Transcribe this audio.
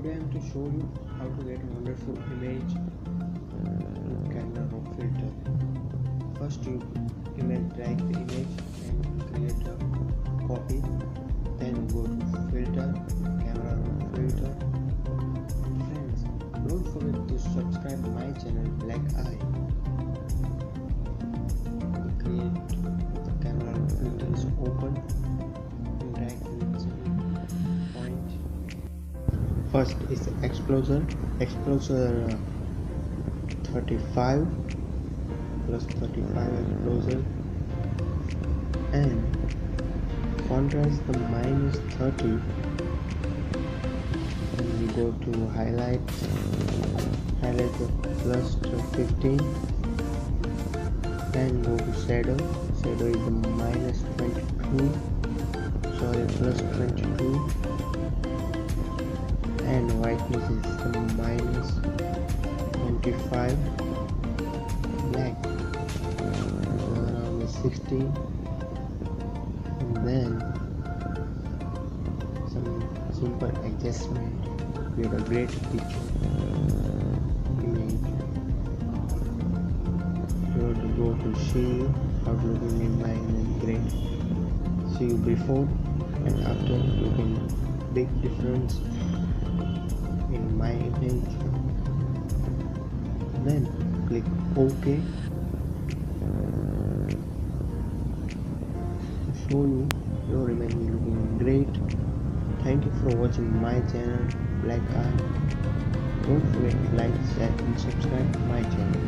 Today I am to show you how to get a wonderful image in Camera Raw filter. First you drag the image and create a copy. Then go to filter, Camera Raw filter. Friends, don't forget to subscribe my channel Black Eye. Create the Camera Raw filter is open and drag its point. First is the exposure 35 plus 35 exposure, and contrast the -30, and we go to highlight the plus 15, and go to shadow is the plus 22, and whiteness is the -25, black around 16, and then some simple adjustment create a great picture image. You have to go to see how to look in my great. See you before and after, looking big difference in my image. Then click OK. To show you your image looking great. Thank you for watching my channel Black Eye. Don't forget to like, share and subscribe my channel.